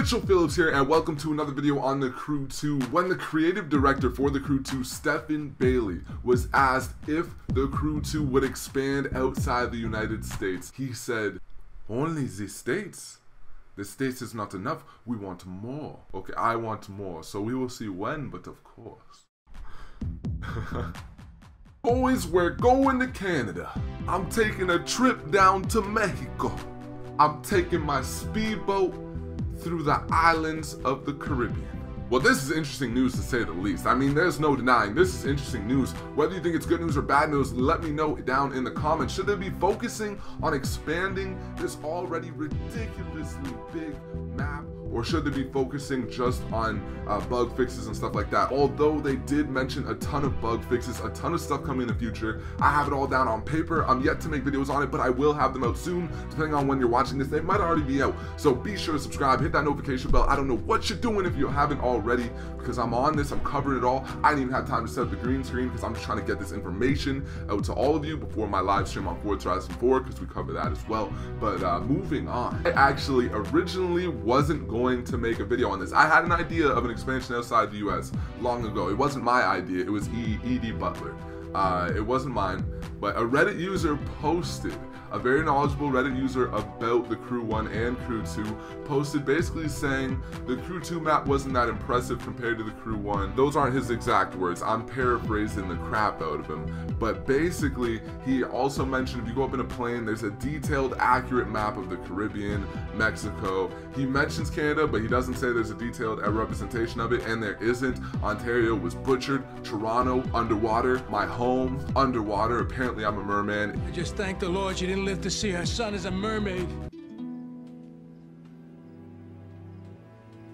Mitchell Phillips here, and welcome to another video on The Crew 2. When the creative director for The Crew 2, Stephane Beley, was asked if The Crew 2 would expand outside the United States, he said, "Only the States? The States is not enough. We want more." Okay, I want more, so we will see when, but of course. Boys, we're going to Canada. I'm taking a trip down to Mexico. I'm taking my speedboat through the islands of the Caribbean. Well, this is interesting news to say the least. I mean, there's no denying this is interesting news. Whether you think it's good news or bad news, let me know down in the comments. Should they be focusing on expanding this already ridiculously big map, or should they be focusing just on bug fixes and stuff like that? Although they did mention a ton of bug fixes, a ton of stuff coming in the future. I have it all down on paper. I'm yet to make videos on it, but I will have them out soon. Depending on when you're watching this, they might already be out. So be sure to subscribe, hit that notification bell. I don't know what you're doing if you haven't already, because I'm on this, I'm covering it all. I didn't even have time to set up the green screen because I'm just trying to get this information out to all of you before my live stream on 4/4, because we cover that as well. But moving on. I actually originally wasn't going to make a video on this. I had an idea of an expansion outside the US long ago. It wasn't my idea, it was E.D. Butler. It wasn't mine, but a Reddit user posted, a very knowledgeable Reddit user about the Crew 1 and Crew 2, posted basically saying the Crew 2 map wasn't that impressive compared to the Crew 1. Those aren't his exact words, I'm paraphrasing the crap out of him. But basically, he also mentioned if you go up in a plane, there's a detailed, accurate map of the Caribbean, Mexico. He mentions Canada, but he doesn't say there's a detailed representation of it, and there isn't. Ontario was butchered, Toronto, underwater, my home, underwater. Apparently I'm a merman. I just thank the Lord you didn't live to see her son as a mermaid.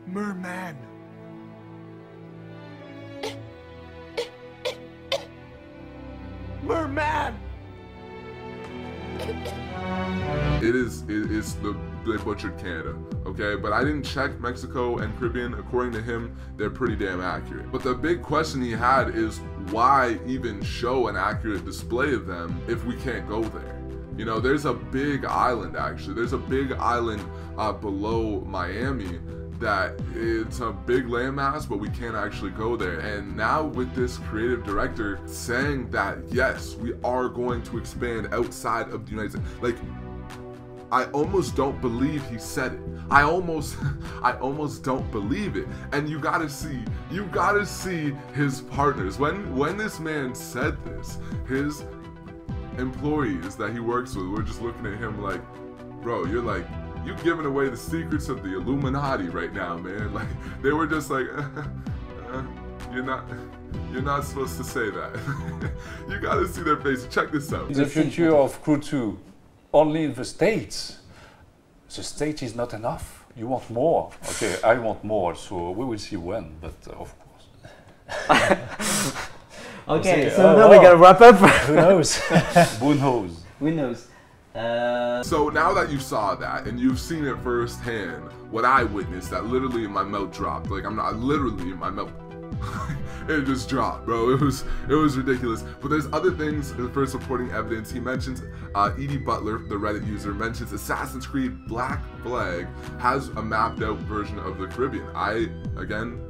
Merman. Merman. They butchered Canada, okay? But I didn't check Mexico and Caribbean. According to him, they're pretty damn accurate. But the big question he had is why even show an accurate display of them if we can't go there? You know, there's a big island actually. There's a big island below Miami that it's a big landmass, but we can't actually go there. And now with this creative director saying that, yes, we are going to expand outside of the United States. Like, I almost don't believe he said it. I almost don't believe it. And you gotta see his partners. When this man said this, his employees that he works with were just looking at him like, bro, you're giving away the secrets of the Illuminati right now, man. Like, they were just like, you're not supposed to say that. You gotta see their face. Check this out. The future of Crew 2, only in the States. The States is not enough. You want more. Okay, I want more, so we will see when, but of course. Okay, so now we're gonna wrap up. Who knows? Who knows? Who knows? So now that you saw that and you've seen it firsthand, what I witnessed, that literally my mouth dropped. Like, literally my mouth, it just dropped, bro. It was ridiculous. But there's other things for supporting evidence. He mentions E.D. Butler, the Reddit user, mentions Assassin's Creed Black Flag has a mapped out version of the Caribbean. I, again,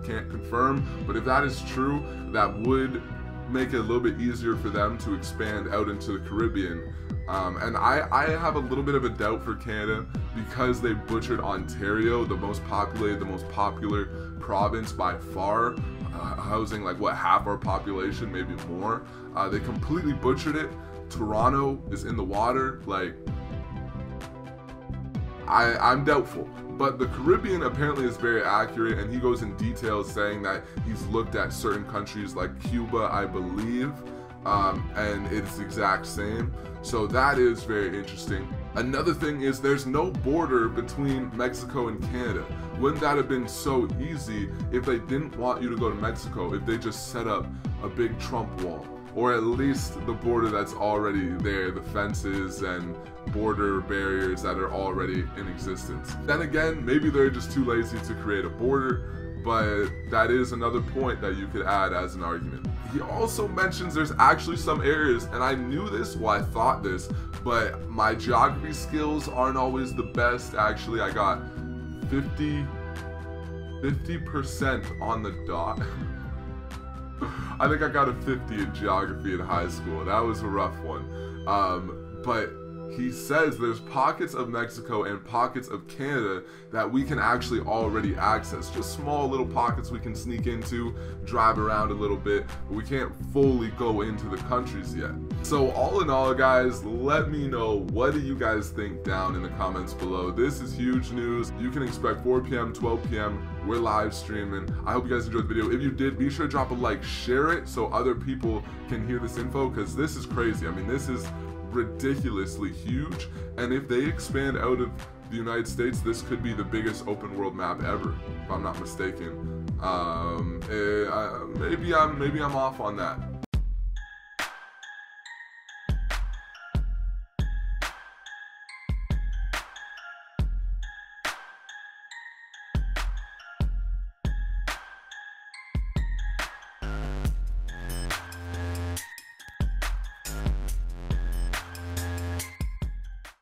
can't confirm, but if that is true, that would make it a little bit easier for them to expand out into the Caribbean. And I have a little bit of a doubt for Canada because they butchered Ontario, the most populated, the most popular province by far, housing like what, half our population, maybe more. They completely butchered it. Toronto is in the water. Like, I'm doubtful. But the Caribbean apparently is very accurate, and he goes in detail saying that he's looked at certain countries like Cuba, I believe, and it's the exact same. So that is very interesting. Another thing is there's no border between Mexico and Canada. Wouldn't that have been so easy if they didn't want you to go to Mexico, if they just set up a big Trump wall? Or at least the border that's already there, the fences and border barriers that are already in existence. Then again, maybe they're just too lazy to create a border, but that is another point that you could add as an argument. He also mentions there's actually some areas, and I knew this, well, I thought this, but my geography skills aren't always the best. Actually, I got 50% on the dot. I think I got a 50 in geography in high school. That was a rough one. But he says there's pockets of Mexico and pockets of Canada that we can actually already access. Just small little pockets we can sneak into, drive around a little bit, but we can't fully go into the countries yet. So all in all, guys, let me know, what do you guys think down in the comments below. This is huge news. You can expect 4 p.m., 12 p.m. We're live streaming. I hope you guys enjoyed the video. If you did, be sure to drop a like, share it so other people can hear this info, because this is crazy. I mean, this is ridiculously huge, and if they expand out of the United States, this could be the biggest open world map ever, if I'm not mistaken. Maybe I'm off on that.